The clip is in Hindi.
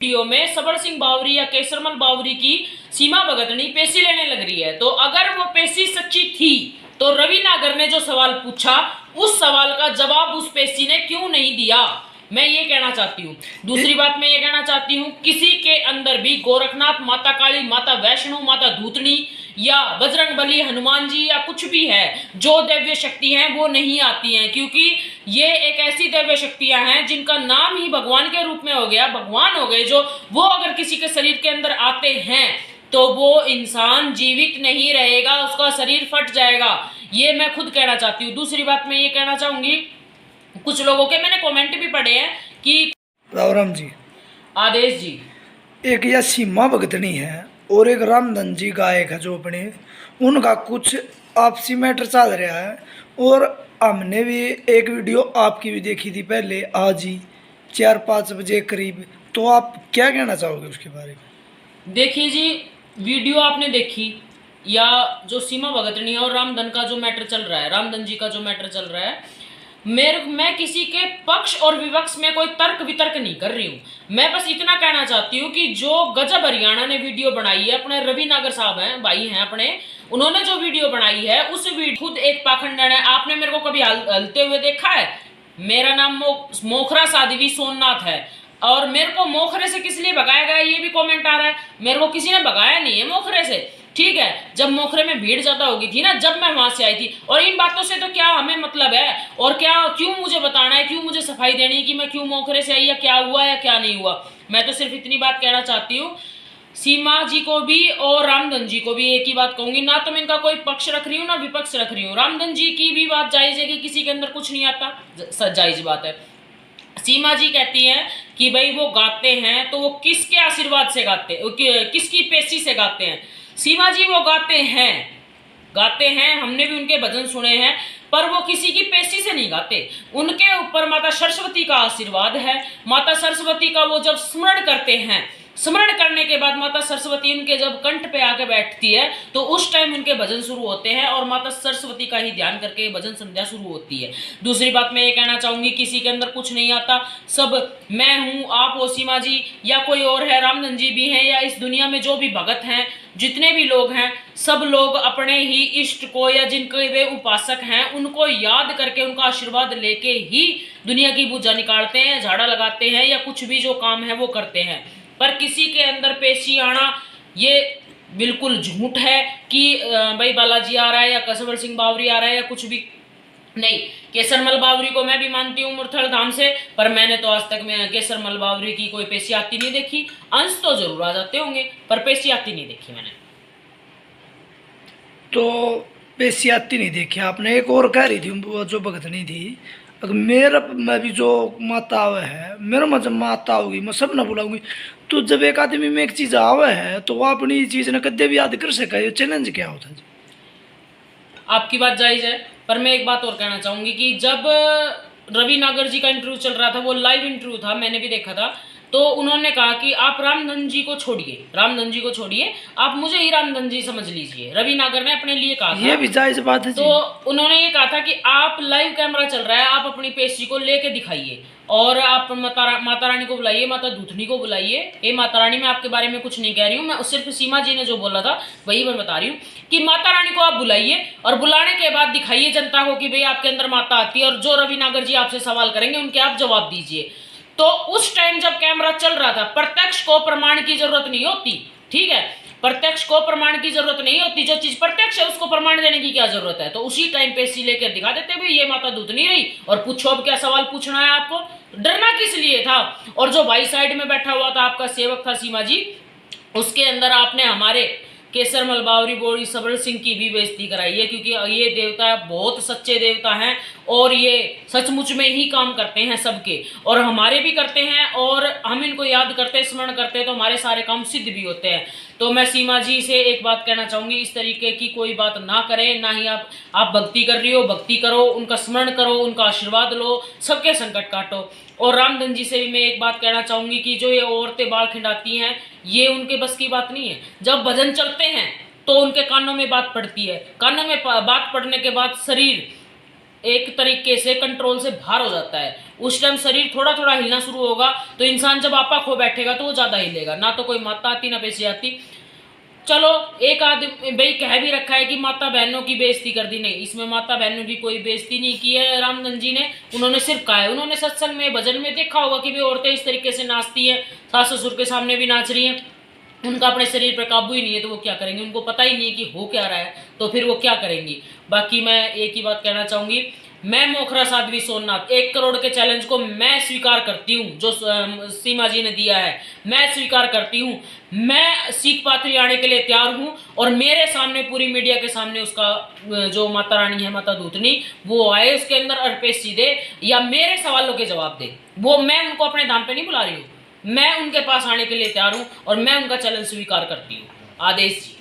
वीडियो में सबड़ सिंह बावरी या केसरमल बावरी की सीमा भगतनी पेशी लेने लग रही है। तो अगर वो पेशी सच्ची थी तो रवि नागर ने जो सवाल पूछा उस सवाल का जवाब उस पेशी ने क्यों नहीं दिया, मैं ये कहना चाहती हूँ। दूसरी बात मैं ये कहना चाहती हूँ, किसी के अंदर भी गोरखनाथ, माता काली, माता वैष्णो, माता धूतनी या बजरंग बली, हनुमान जी या कुछ भी है जो दिव्य शक्ति हैं वो नहीं आती हैं, क्योंकि ये एक ऐसी दिव्य शक्तियां हैं जिनका नाम ही भगवान के रूप में हो गया, भगवान हो गए जो। वो अगर किसी के शरीर के अंदर आते हैं तो वो इंसान जीवित नहीं रहेगा, उसका शरीर फट जाएगा। ये मैं खुद कहना चाहती हूँ। दूसरी बात मैं ये कहना चाहूंगी, कुछ लोगों के मैंने कमेंट भी पढ़े हैं कि राम जी, आदेश जी, एक यह सीमा भगतनी है और एक रामधन जी गायक है जो अपने, उनका कुछ आपसी मैटर चल रहा है। और हमने भी एक वीडियो आपकी भी देखी थी पहले, आज ही 4-5 बजे करीब। तो आप क्या कहना चाहोगे उसके बारे में? देखिए जी, वीडियो आपने देखी या जो सीमा भगतनी और रामधन का जो मैटर चल रहा है, रामधन जी का जो मैटर चल रहा है, मैं किसी के पक्ष और विपक्ष में कोई तर्क वितर्क नहीं कर रही हूँ। मैं बस इतना कहना चाहती हूँ कि जो गजब हरियाणा ने वीडियो बनाई है, अपने रवि नागर साहब हैं, भाई हैं अपने, उन्होंने जो वीडियो बनाई है उस वीडियो खुद एक पाखंडन है। आपने मेरे को कभी हलते हुए देखा है? मेरा नाम मोखरा साध्वी सोमनाथ है और मेरे को मोखरे से किस लिए भगाया गया ये भी कमेंट आ रहा है। मेरे को किसी ने भगाया नहीं है मोखरे से, ठीक है। जब मोखरे में भीड़ ज्यादा होगी थी ना, जब मैं वहां से आई थी, और इन बातों से तो क्या हमें मतलब है, और क्या क्यों मुझे बताना है, क्यों मुझे सफाई देनी है कि मैं क्यों मोखरे से आई या क्या हुआ या क्या नहीं हुआ। मैं तो सिर्फ इतनी बात कहना चाहती हूँ, सीमा जी को भी और रामधन जी को भी एक ही बात कहूंगी, ना तो मैं इनका कोई पक्ष रख रही हूँ ना विपक्ष रख रही हूँ। रामधन जी की भी बात जायज है कि किसी के अंदर कुछ नहीं आता, जायज बात है। सीमा जी कहती हैं कि भाई वो गाते हैं तो वो किसके आशीर्वाद से गाते हैं, किसकी पेशी से गाते हैं। सीमा जी वो गाते हैं, हमने भी उनके भजन सुने हैं, पर वो किसी की पेशी से नहीं गाते। उनके ऊपर माता सरस्वती का आशीर्वाद है। माता सरस्वती का वो जब स्मरण करते हैं, स्मरण करने के बाद माता सरस्वती उनके जब कंठ पे आके बैठती है तो उस टाइम उनके भजन शुरू होते हैं और माता सरस्वती का ही ध्यान करके भजन संध्या शुरू होती है। दूसरी बात मैं ये कहना चाहूंगी, किसी के अंदर कुछ नहीं आता, सब मैं हूँ, आप हो, सीमा जी या कोई और है, रामधन जी भी हैं, या इस दुनिया में जो भी भगत हैं, जितने भी लोग हैं, सब लोग अपने ही इष्ट को या जिनके वे उपासक हैं उनको याद करके उनका आशीर्वाद लेके ही दुनिया की पूजा निकालते हैं, झाड़ा लगाते हैं या कुछ भी जो काम है वो करते हैं। पर किसी के अंदर पेशी आना ये बिल्कुल झूठ है कि भाई बालाजी आ रहा है या सबड़ सिंह बावरी आ रहा है या कुछ भी नहीं। केसरमल बावरी को मैं भी मानती हूँ मुरथल धाम से, पर मैंने तो आज तक मैं केसरमल बावरी की कोई पेशी आती नहीं देखी। अंश तो जरूर आ जाते होंगे पर पेशी आती नहीं देखी मैंने। तो पेशी आती नहीं देखी आपने। एक और कह रही थी वो जो भगतनी थी, अगर मेरा मैं भी जो माता आवे है, मेरा में जब माता होगी मैं सब ना बुलाऊंगी। तो जब एक आदमी में एक चीज़ आवे है तो वो अपनी चीज़ ने कदे भी याद कर सके। चैलेंज क्या होता है? आपकी बात जायज है, पर मैं एक बात और कहना चाहूंगी कि जब रवि नागर जी का इंटरव्यू चल रहा था, वो लाइव इंटरव्यू था, मैंने भी देखा था, तो उन्होंने कहा कि आप रामधन जी को छोड़िए, रामधन जी को छोड़िए, आप मुझे ही रामधन जी समझ लीजिए। रवि नागर ने अपने लिए कहा था, ये भी जायज बात है। तो उन्होंने ये कहा था कि आप लाइव कैमरा चल रहा है, आप अपनी पेशी को लेके दिखाइए और आप माता रानी को बुलाइए, माता दूतनी को बुलाइए। ये माता रानी मैं आपके बारे में कुछ नहीं कह रही हूँ, मैं सिर्फ सीमा जी ने जो बोला था वही मैं बता रही हूँ कि माता रानी को आप बुलाइए और बुलाने के बाद दिखाइए जनता को कि भाई आपके अंदर माता आती है, और जो रवि नागर जी आपसे सवाल करेंगे उनके आप जवाब दीजिए। तो उस टाइम जब कैमरा चल रहा था, प्रत्यक्ष को प्रमाण की जरूरत नहीं होती, ठीक है, प्रत्यक्ष को प्रमाण की जरूरत नहीं होती, जो चीज प्रत्यक्ष है उसको प्रमाण देने की क्या जरूरत है। तो उसी टाइम पे सी लेकर दिखा देते भाई ये माता दूत नहीं रही, और पूछो अब क्या सवाल पूछना है आपको, डरना किस लिए था। और जो भाई साइड में बैठा हुआ था आपका सेवक था सीमा जी, उसके अंदर आपने हमारे केसरमल बावरी बोरी सबड़ सिंह की भी बेइज्जती कराई है, क्योंकि ये देवता बहुत सच्चे देवता हैं और ये सचमुच में ही काम करते हैं सबके, और हमारे भी करते हैं, और हम इनको याद करते स्मरण करते तो हमारे सारे काम सिद्ध भी होते हैं। तो मैं सीमा जी से एक बात कहना चाहूँगी, इस तरीके की कोई बात ना करें, ना ही आप भक्ति कर रही हो, भक्ति करो, उनका स्मरण करो, उनका आशीर्वाद लो, सबके संकट काटो। और रामधन जी से भी मैं एक बात कहना चाहूँगी कि जो ये औरतें बाल खिंडाती हैं ये उनके बस की बात नहीं है। जब भजन चलते हैं तो उनके कानों में बात पड़ती है, कानों में बात पड़ने के बाद शरीर एक तरीके से कंट्रोल से बाहर हो जाता है। उस टाइम शरीर थोड़ा थोड़ा हिलना शुरू होगा, तो इंसान जब आपा खो बैठेगा तो वो ज़्यादा हिलेगा। ना तो कोई माता आती ना बेसी आती। चलो एक आदमी भाई कह भी रखा है कि माता बहनों की बेइज्जती कर दी, नहीं, इसमें माता बहनों की कोई बेइज्जती नहीं की है रामधन जी ने। उन्होंने सिर्फ कहा है, उन्होंने सत्संग में भजन में देखा होगा कि भी औरतें इस तरीके से नाचती हैं, सास ससुर के सामने भी नाच रही हैं, उनका अपने शरीर पर काबू ही नहीं है, तो वो क्या करेंगे, उनको पता ही नहीं है कि हो क्या रहा है, तो फिर वो क्या करेंगी। बाकी मैं एक ही बात कहना चाहूँगी, मैं मोखरा साध्वी सोमनाथ 1 करोड़ के चैलेंज को मैं स्वीकार करती हूँ, जो सीमा जी ने दिया है मैं स्वीकार करती हूँ। मैं सीख पात्री आने के लिए तैयार हूँ, और मेरे सामने पूरी मीडिया के सामने उसका जो माता रानी है, माता दूतनी, वो आए उसके अंदर अर्पेशी दे या मेरे सवालों के जवाब दे। वो मैं उनको अपने धाम पे नहीं बुला रही हूँ, मैं उनके पास आने के लिए तैयार हूँ और मैं उनका चैलेंज स्वीकार करती हूँ। आदेश जी।